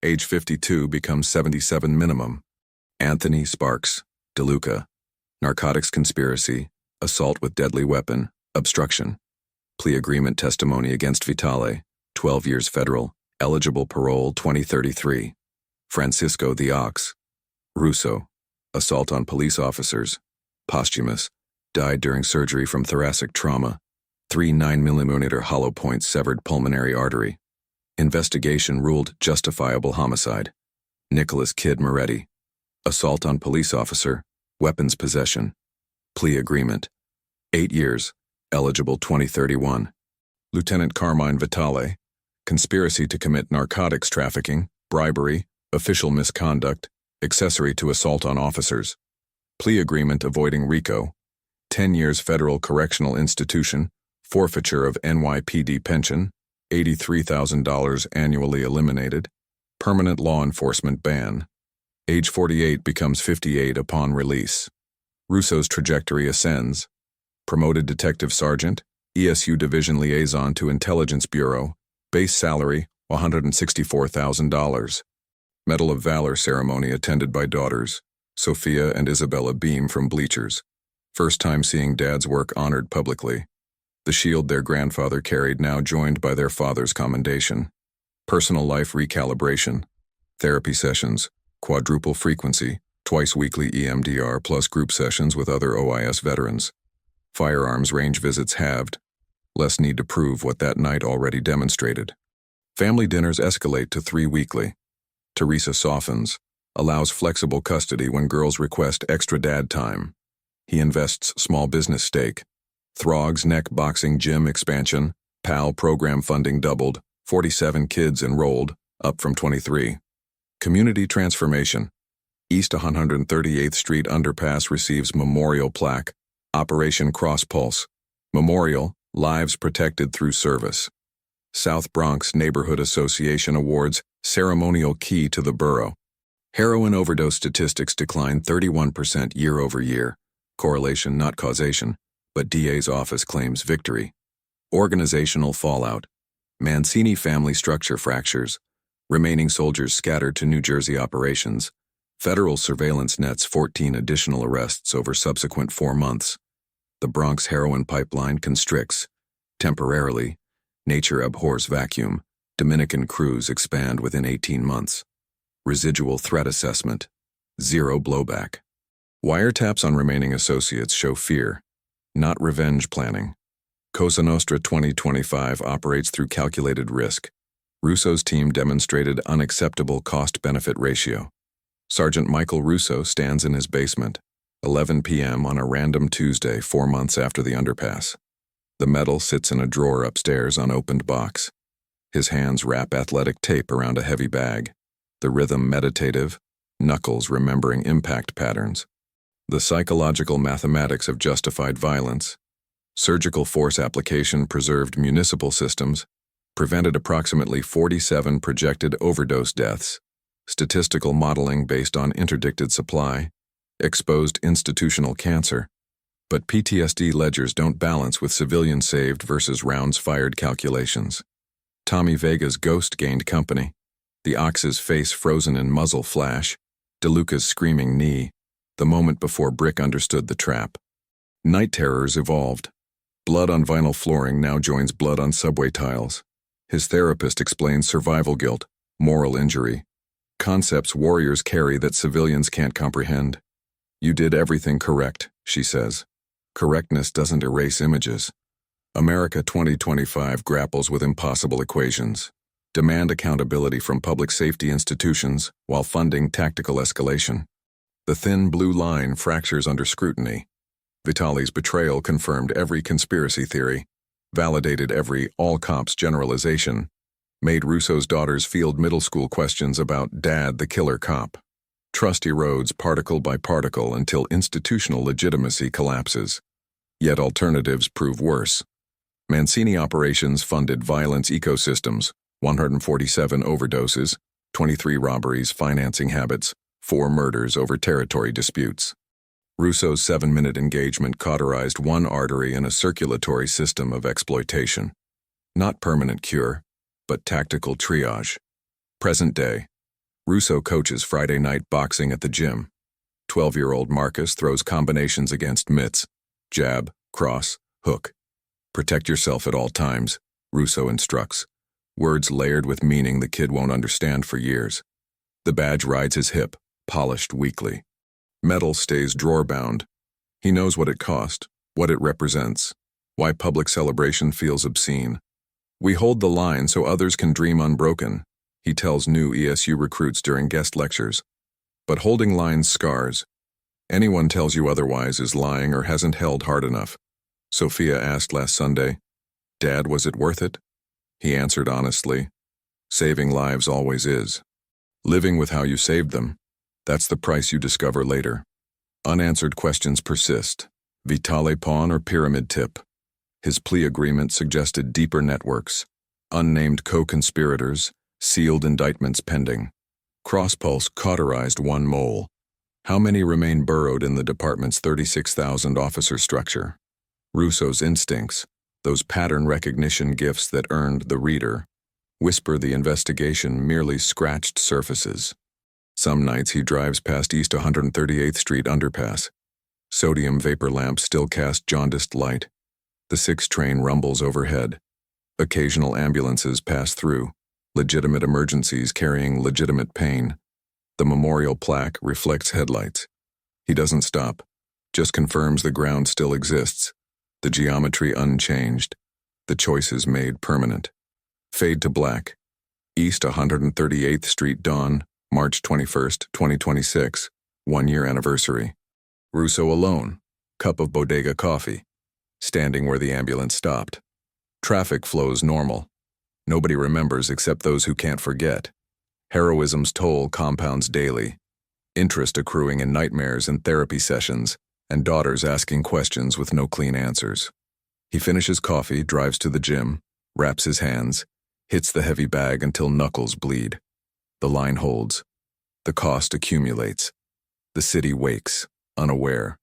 Age 52 becomes 77 minimum. Anthony Sparks, DeLuca. Narcotics conspiracy. Assault with deadly weapon. Obstruction. Plea agreement testimony against Vitale. 12 years federal. Eligible parole 2033. Francisco the Ox. Russo. Assault on police officers. Posthumous. Died during surgery from thoracic trauma. 3 9mm hollow points severed pulmonary artery. Investigation ruled justifiable homicide. Nicholas Kid Moretti. Assault on police officer. Weapons possession. Plea agreement. 8 years. Eligible 2031. Lieutenant Carmine Vitale. Conspiracy to commit narcotics trafficking, bribery, official misconduct, accessory to assault on officers. Plea agreement avoiding RICO. 10 years federal correctional institution, forfeiture of NYPD pension, $83,000 annually eliminated, permanent law enforcement ban. Age 48 becomes 58 upon release. Russo's trajectory ascends. Promoted detective sergeant, ESU division liaison to Intelligence Bureau, base salary $164,000. Medal of Valor ceremony attended by daughters, Sophia and Isabella Beam from Bleachers. First time seeing dad's work honored publicly. The shield their grandfather carried now joined by their father's commendation. Personal life recalibration. Therapy sessions, quadruple frequency, twice weekly EMDR plus group sessions with other OIS veterans. Firearms range visits halved. Less need to prove what that night already demonstrated. Family dinners escalate to 3 weekly. Teresa softens, allows flexible custody when girls request extra dad time. He invests small business stake. Throg's neck boxing gym expansion, PAL program funding doubled, 47 kids enrolled, up from 23. Community transformation. East 138th Street underpass receives memorial plaque. Operation Cross Pulse. Memorial, lives protected through service. South Bronx Neighborhood Association awards ceremonial key to the borough. Heroin overdose statistics decline 31% year over year. Correlation not causation, but DA's office claims victory. Organizational fallout. Mancini family structure fractures. Remaining soldiers scattered to New Jersey operations. Federal surveillance nets 14 additional arrests over subsequent 4 months. The Bronx heroin pipeline constricts. Temporarily. Nature abhors vacuum. Dominican crews expand within 18 months. Residual threat assessment. Zero blowback. Wiretaps on remaining associates show fear, not revenge planning. Cosa Nostra 2025 operates through calculated risk. Russo's team demonstrated unacceptable cost-benefit ratio. Sergeant Michael Russo stands in his basement, 11 p.m. on a random Tuesday 4 months after the underpass. The medal sits in a drawer upstairs unopened box. His hands wrap athletic tape around a heavy bag. The rhythm meditative, knuckles remembering impact patterns. The psychological mathematics of justified violence. Surgical force application preserved municipal systems, prevented approximately 47 projected overdose deaths. Statistical modeling based on interdicted supply, exposed institutional cancer. But PTSD ledgers don't balance with civilians saved versus rounds fired calculations. Tommy Vega's ghost gained company. The Ox's face frozen in muzzle flash. DeLuca's screaming knee. The moment before Brick understood the trap. Night terrors evolved. Blood on vinyl flooring now joins blood on subway tiles. His therapist explains survival guilt, moral injury. Concepts warriors carry that civilians can't comprehend. You did everything correct, she says. Correctness doesn't erase images. America 2025 grapples with impossible equations. Demand accountability from public safety institutions while funding tactical escalation. The thin blue line fractures under scrutiny. Vitali's betrayal confirmed every conspiracy theory, validated every all cops generalization, made Russo's daughters field middle school questions about Dad the killer cop. Trust erodes particle by particle until institutional legitimacy collapses. Yet alternatives prove worse. Mancini operations funded violence ecosystems, 147 overdoses, 23 robberies, financing habits, 4 murders over territory disputes. Russo's 7-minute engagement cauterized one artery in a circulatory system of exploitation. Not permanent cure, but tactical triage. Present day. Russo coaches Friday night boxing at the gym. 12-year-old Marcus throws combinations against mitts. Jab, cross, hook. Protect yourself at all times, Russo instructs. Words layered with meaning the kid won't understand for years. The badge rides his hip, polished weakly. Metal stays drawer-bound. He knows what it cost, what it represents, why public celebration feels obscene. We hold the line so others can dream unbroken, he tells new ESU recruits during guest lectures. But holding lines scars. Anyone tells you otherwise is lying or hasn't held hard enough. Sophia asked last Sunday, "Dad, was it worth it?" He answered honestly, "Saving lives always is. Living with how you saved them, that's the price you discover later." Unanswered questions persist. Vitale pawn or pyramid tip? His plea agreement suggested deeper networks. Unnamed co-conspirators, sealed indictments pending. Crosspulse cauterized one mole. How many remain burrowed in the department's 36,000 officer structure? Russo's instincts, those pattern recognition gifts that earned the reader, whisper the investigation merely scratched surfaces. Some nights he drives past East 138th Street underpass. Sodium vapor lamps still cast jaundiced light. The 6 train rumbles overhead. Occasional ambulances pass through, legitimate emergencies carrying legitimate pain. The memorial plaque reflects headlights. He doesn't stop, just confirms the ground still exists, the geometry unchanged, the choices made permanent. Fade to black. East 138th Street dawn, March 21st, 2026, 1-year anniversary. Russo alone, cup of bodega coffee, standing where the ambulance stopped. Traffic flows normal. Nobody remembers except those who can't forget. Heroism's toll compounds daily. Interest accruing in nightmares and therapy sessions, and daughters asking questions with no clean answers. He finishes coffee, drives to the gym, wraps his hands, hits the heavy bag until knuckles bleed. The line holds. The cost accumulates. The city wakes, unaware.